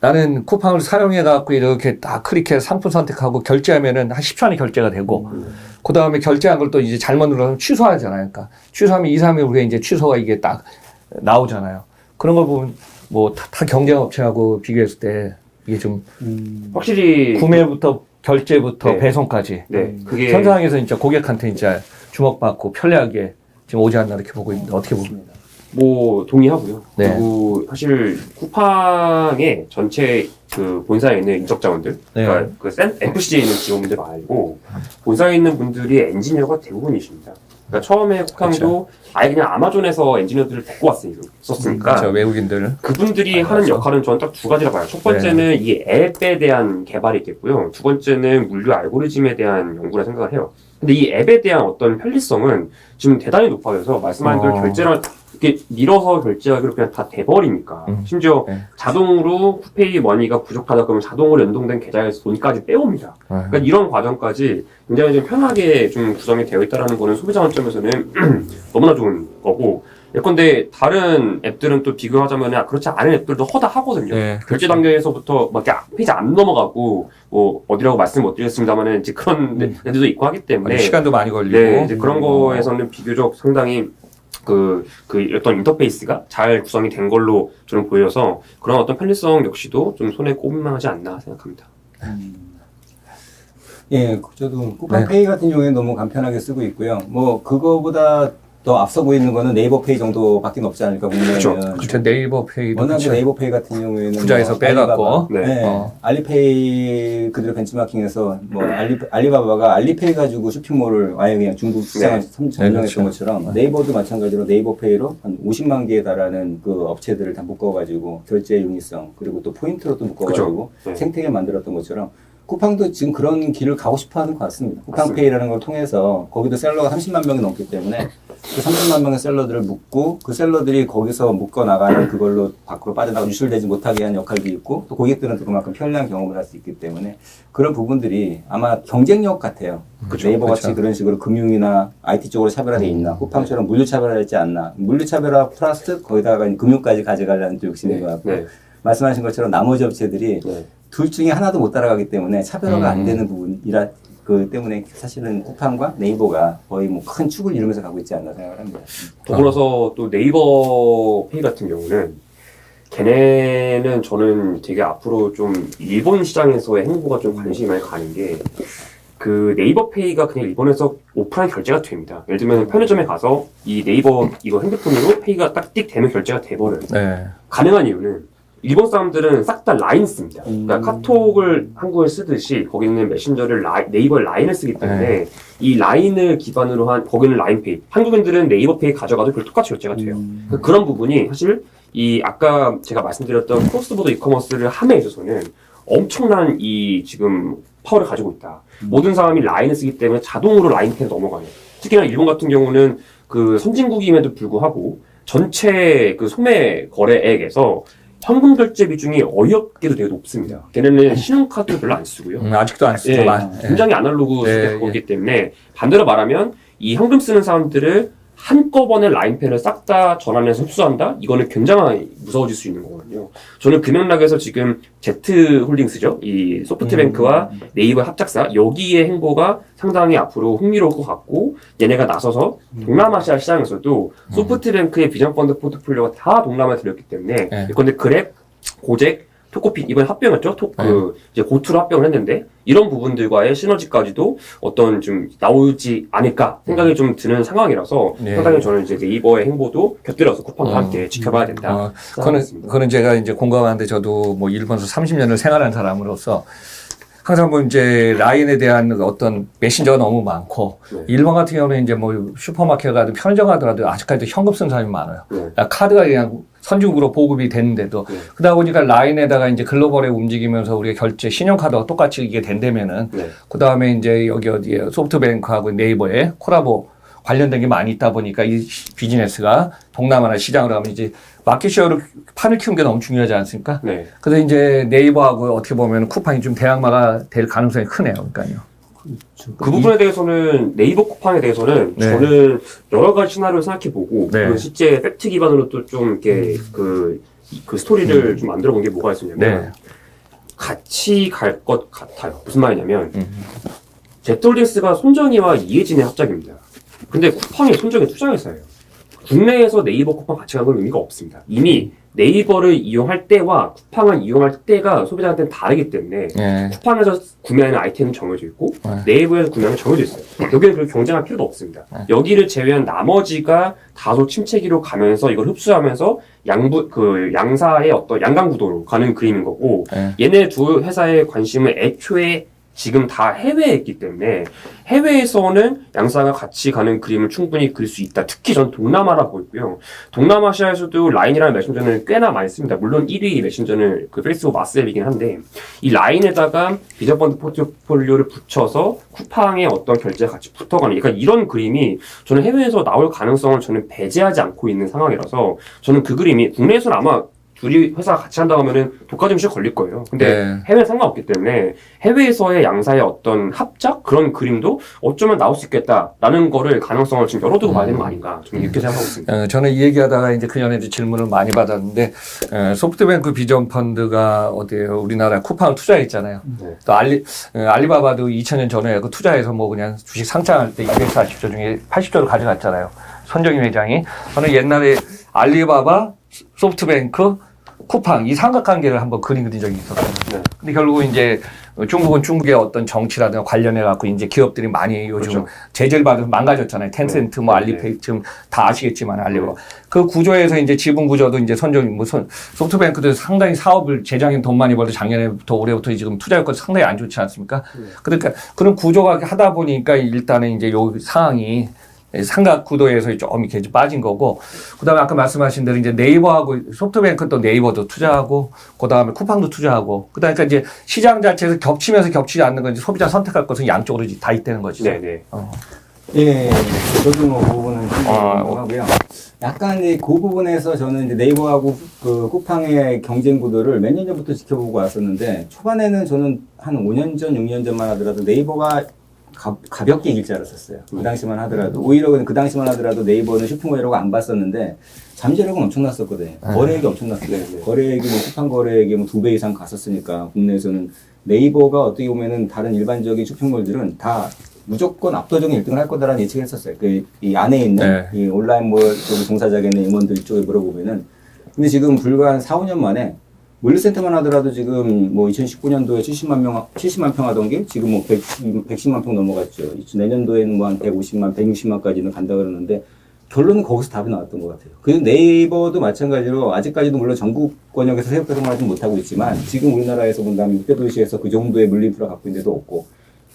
나는 쿠팡을 사용해갖고 이렇게 딱 클릭해서 상품 선택하고 결제하면은 한 10초 안에 결제가 되고, 그 다음에 결제한 걸 또 이제 잘못 눌러서 취소하잖아요. 그러니까 취소하면 2, 3일 후에 이제 취소가 이게 딱 나오잖아요. 그런 걸 보면 뭐 다 경쟁 업체하고 비교했을 때 이게 좀 확실히 구매부터 결제부터 네. 배송까지 그게 현장에서 진짜 고객한테 진짜 주목받고 편리하게 지금 오지 않나 이렇게 보고 있는데 어떻게 보십니까? 뭐 동의하고요. 네. 그리고 사실 쿠팡의 전체 그 본사에 있는 인적 자원들, 네. 그러니까 그 FC에 있는 직원분들 말고 본사에 있는 분들이 엔지니어가 대부분이십니다. 그러니까 처음에 쿠팡도 그렇죠. 아예 그냥 아마존에서 엔지니어들을 데리고 왔었으니까 그렇죠. 외국인들. 그분들이 하는 역할은 저는 딱 두 가지라 봐요. 첫 번째는 이 앱에 대한 개발이 있겠고요. 두 번째는 물류 알고리즘에 대한 연구라 생각을 해요. 근데 이 앱에 대한 어떤 편리성은 지금 대단히 높아져서 말씀하신 대로 결제를 이렇게 밀어서 결제하기로 그냥 다 돼버리니까 심지어 네. 자동으로 쿠페이 머니가 부족하다 그러면 자동으로 연동된 계좌에서 돈까지 빼옵니다. 그러니까 이런 과정까지 굉장히 좀 편하게 좀 구성이 되어 있다는 거는 소비자 관점에서는 너무나 좋은 거고, 예컨대 다른 앱들은 또 비교하자면 그렇지 않은 앱들도 허다하거든요. 네, 결제 단계에서부터 막 이렇게 페이지 안 넘어가고 뭐 어디라고 말씀 못 드리겠습니다만은 이제 그런 애들도 있고 하기 때문에 시간도 많이 걸리고. 네, 이제 그런 거에서는 비교적 상당히 그 어떤 인터페이스가 잘 구성이 된 걸로 저는 보여서 그런 어떤 편리성 역시도 좀 손에 꼽을만하지 않나 생각합니다. 예, 저도 쿠팡페이 같은 경우에는 너무 간편하게 쓰고 있고요. 뭐 그거보다 더 앞서 보이는 거는 네이버 페이 정도밖에 없지 않을까 국내에는. 그렇죠. 네이버 페이도 워낙에 그렇죠. 네이버 페이 같은 경우에는 구자에서 뭐 빼갖고. 알리바바, 네. 알리페이 그대로 벤치마킹해서 뭐 알리바바가 알리페이 가지고 쇼핑몰을 아예 그냥 중국 시장에 점령했던 그렇죠. 것처럼 네이버도 마찬가지로 네이버 페이로 한 50만 개에 달하는 그 업체들을 다 묶어가지고 결제 용이성 그리고 또 포인트로 또 묶어가지고 생태계 만들었던 것처럼 쿠팡도 지금 그런 길을 가고 싶어 하는 것 같습니다. 쿠팡페이라는 걸 통해서 거기도 셀러가 30만 명이 넘기 때문에 그 30만 명의 셀러들을 묶고 그 셀러들이 거기서 묶어 나가는 그걸로 밖으로 빠져나가 유출되지 못하게 하는 역할도 있고 또 고객들은 또 그만큼 편리한 경험을 할 수 있기 때문에 그런 부분들이 아마 경쟁력 같아요. 그렇죠. 네이버 같이 그렇죠. 그런 식으로 금융이나 IT 쪽으로 차별화되어 있나 쿠팡처럼 물류 차별화되지 않나 물류 차별화 플러스 거기다가 금융까지 가져가려는 또 욕심인 것 같고 말씀하신 것처럼 나머지 업체들이 둘 중에 하나도 못 따라가기 때문에 차별화가 안 되는 부분이라 그 때문에 사실은 쿠팡과 네이버가 거의 뭐 큰 축을 이루면서 가고 있지 않나 생각을 합니다. 더불어서 또 네이버 페이 같은 경우는 걔네는 저는 되게 앞으로 좀 일본 시장에서의 행보가 좀 관심이 많이 가는 게 그 네이버 페이가 그냥 일본에서 오프라인 결제가 됩니다. 예를 들면 편의점에 가서 이 네이버 이거 핸드폰으로 페이가 딱 띡 되면 결제가 돼버려요. 네. 가능한 이유는 일본 사람들은 싹 다 라인 씁니다. 그러니까 카톡을 한국에 쓰듯이 거기는 메신저를 네이버 라인을 쓰기 때문에 이 라인을 기반으로 한 거기는 라인페이. 한국인들은 네이버페이 가져가도 그걸 똑같이 결제가 돼요. 그런 부분이 사실 이 아까 제가 말씀드렸던 크로스보더 이커머스를 함에 있어서는 엄청난 이 지금 파워를 가지고 있다. 모든 사람이 라인을 쓰기 때문에 자동으로 라인페이로 넘어가요. 특히나 일본 같은 경우는 그 선진국임에도 불구하고 전체 그 소매 거래액에서 현금 결제 비중이 어이없게도 되게 높습니다. 걔네는 신용카드 별로 안 쓰고요. 아직도 안 쓰죠. 굉장히 아날로그 네, 거기 때문에 반대로 말하면 이 현금 쓰는 사람들을 한꺼번에 라인페이를 싹 다 전환해서 흡수한다? 이거는 굉장히 무서워질 수 있는 거거든요. 저는 그 맥락에서 지금 Z홀딩스죠. 이 소프트뱅크와 네이버 합작사 여기의 행보가 상당히 앞으로 흥미로울 것 같고 얘네가 나서서 동남아시아 시장에서도 소프트뱅크의 비전펀드 포트폴리오가 다 동남아에 들렸기 때문에 근데 그랩, 고잭, 토코핏 이번에 합병했죠. 이제 고투로 합병을 했는데 이런 부분들과의 시너지까지도 어떤 좀 나오지 않을까 생각이 좀 드는 상황이라서 상당히 저는 이제 네이버의 행보도 곁들여서 쿠팡과 함께 지켜봐야 된다. 그거는 제가 이제 공감하는데 저도 뭐 일본에서 30년을 생활한 사람으로서 항상 뭐 이제 라인에 대한 어떤 메신저가 너무 많고 일본 같은 경우는 이제 뭐 슈퍼마켓 가든 편의점 가더라도 아직까지도 현금 쓰는 사람이 많아요. 카드가 그냥 선진국으로 보급이 됐는데도 그러다 보니까 라인에다가 이제 글로벌에 움직이면서 우리가 결제 신용카드와 똑같이 이게 된다면은 그 다음에 이제 여기 어디에 소프트뱅크하고 네이버에 콜라보 관련된 게 많이 있다 보니까 이 비즈니스가 동남아나 시장으로 가면 이제 마켓쉐어로 판을 키우는 게 너무 중요하지 않습니까? 그래서 이제 네이버하고 어떻게 보면 쿠팡이 좀 대항마가 될 가능성이 크네요. 그러니까요. 그 부분에 대해서는 네이버 쿠팡에 대해서는 저는 여러 가지 시나리오를 생각해보고 실제 팩트 기반으로 또 좀 이렇게 그 그 스토리를 좀 만들어 본 게 뭐가 있었냐면 네. 같이 갈 것 같아요. 무슨 말이냐면 제트홀딩스가 손정희와 이혜진의 합작입니다. 근데 쿠팡이 손정희 투자회사예요. 국내에서 네이버 쿠팡 같이 가는 건 의미가 없습니다. 이미 네이버를 이용할 때와 쿠팡을 이용할 때가 소비자한테는 다르기 때문에 네. 쿠팡에서 구매하는 아이템은 정해져 있고 네. 네이버에서 구매하는 정해져 있어요. 여기는 그렇게 경쟁할 필요도 없습니다. 네. 여기를 제외한 나머지가 다소 침체기로 가면서 이걸 흡수하면서 양사의 어떤 양강구도로 가는 그림인 거고 네. 얘네 두 회사의 관심은 애초에 지금 다 해외에 있기 때문에 해외에서는 양사가 같이 가는 그림을 충분히 그릴 수 있다. 특히 전 동남아라 보이고요. 동남아시아에서도 라인이라는 메신저는 꽤나 많이 씁니다. 물론 1위 메신저는 그 페이스북 마스앱이긴 한데 이 라인에다가 비전펀드 포트폴리오를 붙여서 쿠팡의 어떤 결제가 같이 붙어가는 그러니까 이런 그림이 저는 해외에서 나올 가능성을 저는 배제하지 않고 있는 상황이라서 저는 그 그림이 국내에서는 아마 둘이 회사가 같이 한다고 하면은 독과점시에 걸릴 거예요. 근데 네. 해외는 상관없기 때문에 해외에서의 양사의 어떤 합작 그런 그림도 어쩌면 나올 수 있겠다라는 거를 가능성을 지금 열어두고 봐야 되는 거 아닌가 저는 이렇게 생각하고 있습니다. 저는 이 얘기하다가 이제 그전에도 질문을 많이 받았는데 소프트뱅크 비전펀드가 어디에요? 우리나라 쿠팡을 투자했잖아요. 네. 또 알리바바도 2000년 전에 그 투자해서 뭐 그냥 주식 상장할 때 240조 중에 80조를 가져갔잖아요. 손정희 회장이. 저는 옛날에 알리바바, 소프트뱅크, 쿠팡 이 삼각관계를 한번 그린 적이 있었거든요. 네. 근데 결국은 이제 중국은 중국의 어떤 정치라든가 관련해 갖고 이제 기업들이 많이 요즘 그렇죠. 제재를 받아서 망가졌잖아요. 텐센트, 뭐 네. 알리페이 지금 다 아시겠지만 알리바바. 그 구조에서 이제 지분 구조도 이제 소프트뱅크도 상당히 사업을 재작년 돈 많이 벌고 작년에부터 올해부터 지금 투자 효과 상당히 안 좋지 않습니까? 그러니까 그런 구조가 하다 보니까 일단은 이제 요 상황이 삼각 구도에서 좀 이렇게 빠진 거고, 그 다음에 아까 말씀하신 대로 이제 네이버하고 소프트뱅크 또 네이버도 투자하고, 그 다음에 쿠팡도 투자하고, 그 다음에 이제 시장 자체에서 겹치면서 겹치지 않는 건 이제 소비자 선택할 것은 양쪽으로 다 있다는 거죠. 네네. 예, 저도 뭐 그 부분은 하고요. 약간 그 부분에서 저는 이제 네이버하고 그 쿠팡의 경쟁 구도를 몇 년 전부터 지켜보고 왔었는데, 초반에는 저는 한 5년 전, 6년 전만 하더라도 네이버가 가볍게 이길 줄 알았었어요. 그 당시만 하더라도. 오히려 그 당시만 하더라도 네이버는 쇼핑몰이라고 안 봤었는데, 잠재력은 엄청났었거든요. 거래액이 엄청났어요. 거래액이 뭐 쿠팡 거래액이 뭐 2배 이상 갔었으니까, 국내에서는 네이버가 어떻게 보면은 다른 일반적인 쇼핑몰들은 다 무조건 압도적인 1등을 할 거다라는 예측을 했었어요. 이 안에 있는 이 온라인몰 쪽에 종사자가 있는 임원들 쪽에 물어보면은. 근데 지금 불과 한 4, 5년 만에 물류센터만 하더라도 지금 뭐 2019년도에 70만 평 하던 게 지금 뭐 110만 평 넘어갔죠. 내년도에는 뭐 한 150만, 160만까지는 간다 그러는데 결론은 거기서 답이 나왔던 것 같아요. 그 네이버도 마찬가지로 아직까지도 물론 전국 권역에서 새롭게 배송을 하지 못하고 있지만 지금 우리나라에서 본다면 6대 도시에서 그 정도의 물류 인프라 갖고 있는 데도 없고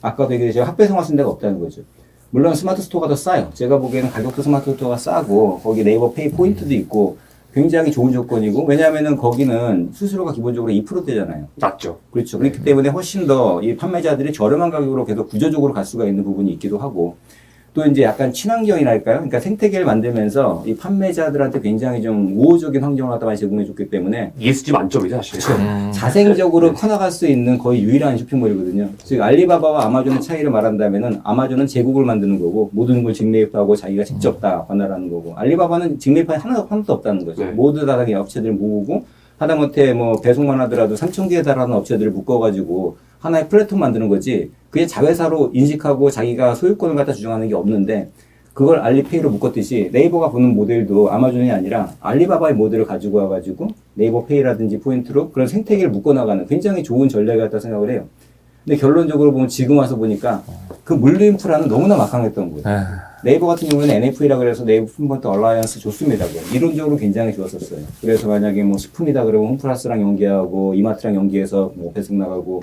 아까도 얘기했지만 합배송할 수 있는 데가 없다는 거죠. 물론 스마트 스토어가 더 싸요. 제가 보기에는 가격도 스마트 스토어가 싸고 거기 네이버 페이 포인트도 있고 굉장히 좋은 조건이고 왜냐하면은 거기는 수수료가 기본적으로 2%대잖아요. 낮죠. 그렇죠. 그렇기 때문에 훨씬 더 이 판매자들이 저렴한 가격으로 계속 구조적으로 갈 수가 있는 부분이 있기도 하고 또 이제 약간 친환경이랄까요? 그러니까 생태계를 만들면서 이 판매자들한테 굉장히 좀 우호적인 환경을 갖다 많이 제공해 줬기 때문에 ESG 만점이죠, 사실. 자생적으로 커나갈 수 있는 거의 유일한 쇼핑몰이거든요. 즉 알리바바와 아마존의 차이를 말한다면은 아마존은 제국을 만드는 거고 모든 걸 직매입하고 자기가 직접 다 관할하는 거고 알리바바는 직매입한 하나도 없다는 거죠. 네. 모두 다 자기 업체들을 모으고 하다못해 뭐 배송만 하더라도 3,000개에 달하는 업체들을 묶어가지고 하나의 플랫폼 만드는 거지 그게 자회사로 인식하고 자기가 소유권을 갖다 주장하는 게 없는데 그걸 알리페이로 묶었듯이 네이버가 보는 모델도 아마존이 아니라 알리바바의 모델을 가지고 와가지고 네이버 페이라든지 포인트로 그런 생태계를 묶어나가는 굉장히 좋은 전략이 같다 생각을 해요. 근데 결론적으로 보면 지금 와서 보니까 그 물류 인프라는 너무나 막강했던 거예요. 네이버 같은 경우에는 NFA라 그래서 네이버 푸드먼트 얼라이언스 좋습니다. 이론적으로 굉장히 좋았었어요. 그래서 만약에 뭐 식품이다 그러면 홈플러스랑 연계하고 이마트랑 연계해서 뭐 배송 나가고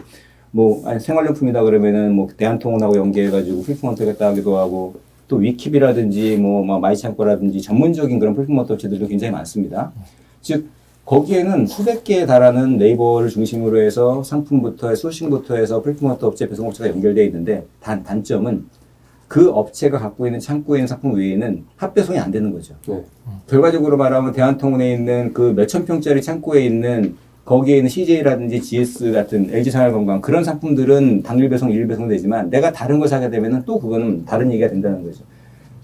뭐 아니 생활용품이다 그러면은 뭐 대한통운하고 연계해가지고 풀품먼트 겠다 하기도 하고 또 위킵이라든지 뭐 마이창고라든지 전문적인 그런 풀품먼트 업체들도 굉장히 많습니다. 즉 거기에는 수백 개에 달하는 네이버를 중심으로 해서 상품부터 소싱부터 해서 풀품먼트 업체, 배송업체가 연결되어 있는데 단점은 그 업체가 갖고 있는 창고에 있는 상품 외에는 합배송이 안 되는 거죠. 네. 결과적으로 말하면 대한통운에 있는 그 몇천 평짜리 창고에 있는 거기에 있는 CJ라든지 GS 같은 LG생활건강 그런 상품들은 당일 배송, 일일 배송 되지만 내가 다른 걸 사게 되면은 또 그거는 다른 얘기가 된다는 거죠.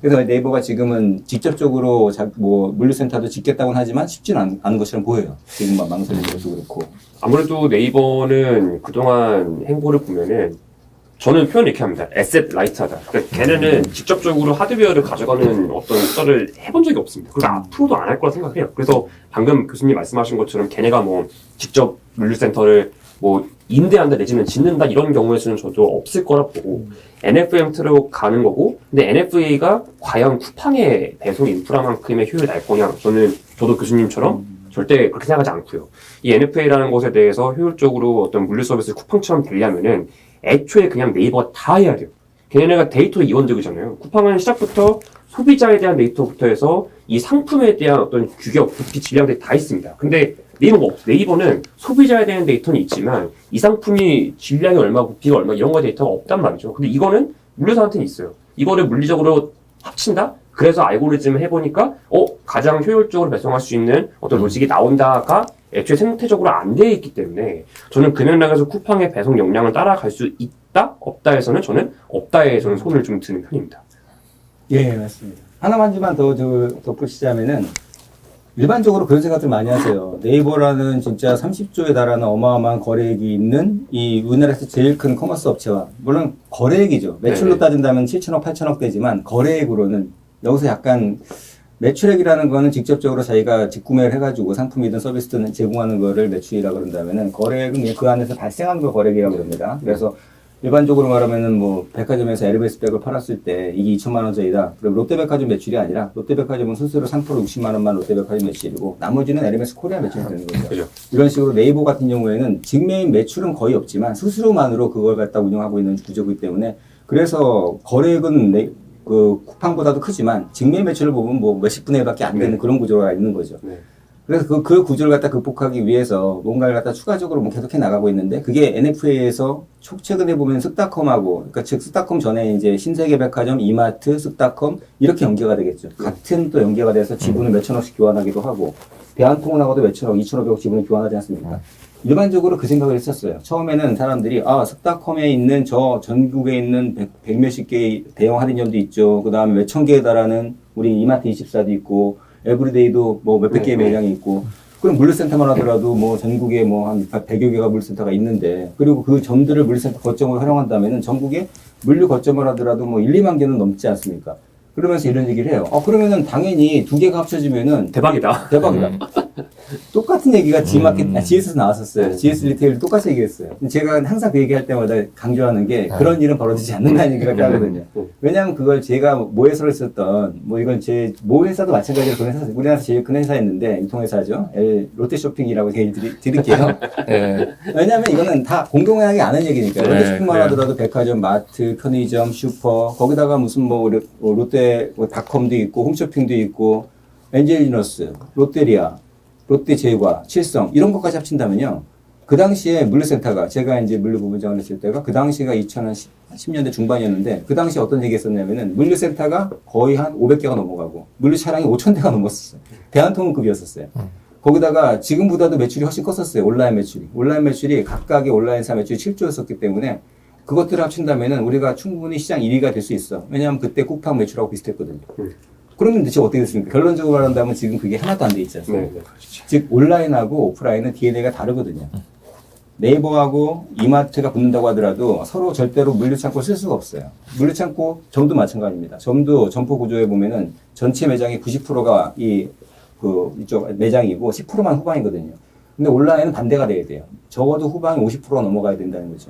그래서 네이버가 지금은 직접적으로 뭐 물류센터도 짓겠다고는 하지만 쉽지는 않은 것처럼 보여요. 지금 망설이는 것도 그렇고. 아무래도 네이버는 그동안 행보를 보면은 저는 표현 이렇게 합니다. 에셋 라이트하다. 그러니까 걔네는 직접적으로 하드웨어를 가져가는 어떤 썰을 해본 적이 없습니다. 그리고 앞으로도 안 할 거라 생각해요. 그래서 방금 교수님 말씀하신 것처럼 걔네가 뭐 직접 물류센터를 뭐 임대한다 내지는 짓는다 이런 경우에서는 저도 없을 거라 보고 NFMT로 가는 거고, 근데 NFA가 과연 쿠팡의 배송 인프라만큼의 효율이 날 거냐? 저도 교수님처럼 절대 그렇게 생각하지 않고요. 이 NFA라는 것에 대해서 효율적으로 어떤 물류 서비스 쿠팡처럼 되려면은 애초에 그냥 네이버가 다 해야 돼요. 걔네가 데이터 이원적이잖아요. 쿠팡은 시작부터 소비자에 대한 데이터부터 해서 이 상품에 대한 어떤 규격, 부피, 질량들이 다 있습니다. 근데 네이버가 없어. 네이버는 소비자에 대한 데이터는 있지만 이 상품이 질량이 얼마, 부피가 얼마 이런 거에 데이터가 없단 말이죠. 근데 이거는 물류사한테는 있어요. 이거를 물리적으로 합친다? 그래서 알고리즘을 해보니까 가장 효율적으로 배송할 수 있는 어떤 로직이 나온다가 애초에 생태적으로 안 돼 있기 때문에 저는 금연락에서 쿠팡의 배송 역량을 따라갈 수 있다? 없다에서는 저는 없다에 저는 손을 좀 드는 편입니다. 예, 맞습니다. 하나만만 더 덧붙이자면은 일반적으로 그런 생각들 많이 하세요. 네이버라는 진짜 30조에 달하는 어마어마한 거래액이 있는 이 우리나라에서 제일 큰 커머스 업체와 물론 거래액이죠. 매출로 네네. 따진다면 7천억, 8천억 되지만 거래액으로는 여기서 약간 매출액이라는 거는 직접적으로 자기가 직구매를 해가지고 상품이든 서비스든 제공하는 거를 매출이라고 그런다면은 거래액은 그냥 그 안에서 발생한 걸 거래액이라고 그럽니다. 그래서 일반적으로 말하면은 뭐 백화점에서 에르메스 백을 팔았을 때 이게 2천만 원짜리다. 그럼 롯데백화점 매출이 아니라 롯데백화점은 스스로 3% 60만 원만 롯데백화점 매출이고 나머지는 에르메스 코리아 매출이 되는 거죠. 그죠. 이런 식으로 네이버 같은 경우에는 직매인 매출은 거의 없지만 스스로만으로 그걸 갖다 운영하고 있는 구조이기 때문에 그래서 거래액은 그 쿠팡보다도 크지만 직매인 매출을 보면 뭐 몇십 분의 1밖에 안 되는 그런 구조가 있는 거죠. 네. 그래서 그 구조를 갖다 극복하기 위해서 뭔가를 갖다 추가적으로 뭐 계속해 나가고 있는데 그게 NFA에서 최근에 보면 쓱닷컴하고 그러니까 즉 쓱닷컴 전에 이제 신세계백화점, 이마트, 쓱닷컴 이렇게 연계가 되겠죠. 같은 또 연계가 돼서 지분을 몇천억씩 교환하기도 하고 대한통운하고도 몇천억, 2,500억 지분을 교환하지 않습니까? 일반적으로 그 생각을 했었어요. 처음에는 사람들이 쓱닷컴에 있는 저 전국에 있는 100몇십 개의 대형 할인점도 있죠. 그 다음에 몇천 개에 달하는 우리 이마트 24도 있고 에브리데이도 뭐 몇백 개의 매장이 있고 그럼 물류센터만 하더라도 뭐 전국에 뭐 한 100여 개가 물류센터가 있는데 그리고 그 점들을 물류센터 거점으로 활용한다면은 전국에 물류 거점을 하더라도 뭐 1, 2만 개는 넘지 않습니까? 그러면서 이런 얘기를 해요. 그러면은 당연히 두 개가 합쳐지면은 대박이다. 대박이다. 똑같은 얘기가 GS에서 나왔었어요. GS 리테일 똑같이 얘기했어요. 제가 항상 그 얘기할 때마다 강조하는 게 그런 일은 벌어지지 않는다는 얘기가 하거든요. 왜냐하면 그걸 제가 모회사를 썼던 뭐 이건 제 모회사도 마찬가지로 그런 회사, 우리나라에서 제일 큰 회사였는데 유통회사죠. 롯데쇼핑이라고 드릴게요. 네. 왜냐하면 이거는 다 공동하게 아는 얘기니까요. 네, 롯데쇼핑만 그래요. 하더라도 백화점, 마트, 편의점, 슈퍼 거기다가 무슨 뭐 롯데 닷컴도 있고 홈쇼핑도 있고 엔젤리너스, 롯데리아 롯데제과, 칠성 이런 것까지 합친다면요. 그 당시에 물류센터가 제가 이제 물류부부장을 했을 때가 그 당시가 2010년대 중반이었는데 그 당시에 어떤 얘기 했었냐면은 물류센터가 거의 한 500개가 넘어가고 물류 차량이 5,000대가 넘었었어요. 대한통운급이었었어요. 거기다가 지금보다도 매출이 훨씬 컸었어요. 온라인 매출이 각각의 온라인사 매출이 7조였었기 때문에 그것들을 합친다면은 우리가 충분히 시장 1위가 될 수 있어. 왜냐하면 그때 쿠팡 매출하고 비슷했거든요. 그러면 대체 어떻게 됐습니까? 결론적으로 말한다면 지금 그게 하나도 안 돼 있지 않습니까? 네. 즉 온라인하고 오프라인은 DNA가 다르거든요. 네이버하고 이마트가 붙는다고 하더라도 서로 절대로 물류창고를 쓸 수가 없어요. 물류창고 점도 마찬가지입니다. 점도 점포 구조에 보면은 전체 매장의 90%가 이쪽 매장이고 10%만 후방이거든요. 근데 온라인은 반대가 돼야 돼요. 적어도 후방이 50%가 넘어가야 된다는 거죠.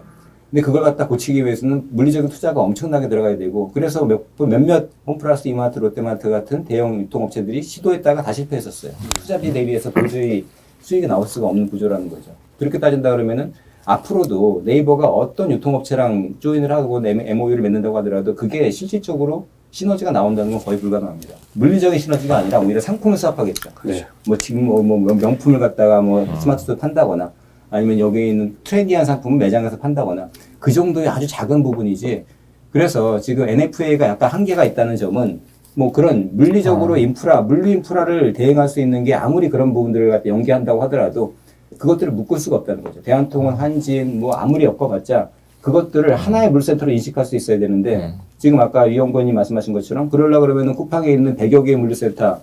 근데 그걸 갖다 고치기 위해서는 물리적인 투자가 엄청나게 들어가야 되고 그래서 몇몇 홈플러스 이마트, 롯데마트 같은 대형 유통업체들이 시도했다가 다 실패했었어요. 투자비 대비해서 도저히 수익이 나올 수가 없는 구조라는 거죠. 그렇게 따진다 그러면은 앞으로도 네이버가 어떤 유통업체랑 조인을 하고 MOU를 맺는다고 하더라도 그게 실질적으로 시너지가 나온다는 건 거의 불가능합니다. 물리적인 시너지가 아니라 오히려 상품을 수합하겠죠. 네. 뭐 지금 뭐 명품을 갖다가 뭐 스마트스토어 판다거나 아니면 여기 있는 트렌디한 상품을 매장에서 판다거나 그 정도의 아주 작은 부분이지. 그래서 지금 NFA가 약간 한계가 있다는 점은 뭐 그런 물리적으로 물류 인프라를 대행할 수 있는 게 아무리 그런 부분들을 갖다 연계한다고 하더라도 그것들을 묶을 수가 없다는 거죠. 대한통운, 한진 뭐 아무리 엮어봤자 그것들을 하나의 물센터로 인식할 수 있어야 되는데 지금 아까 위원권이 말씀하신 것처럼 그러려고 그러면은 쿠팡에 있는 100여 개의 물류센터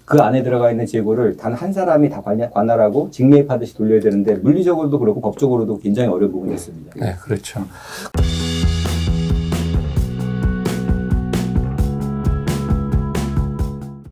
그 안에 들어가 있는 재고를 단 한 사람이 다 관할하고 직매입하듯이 돌려야 되는데 물리적으로도 그렇고 법적으로도 굉장히 어려운 부분이 있습니다. 네, 그렇죠.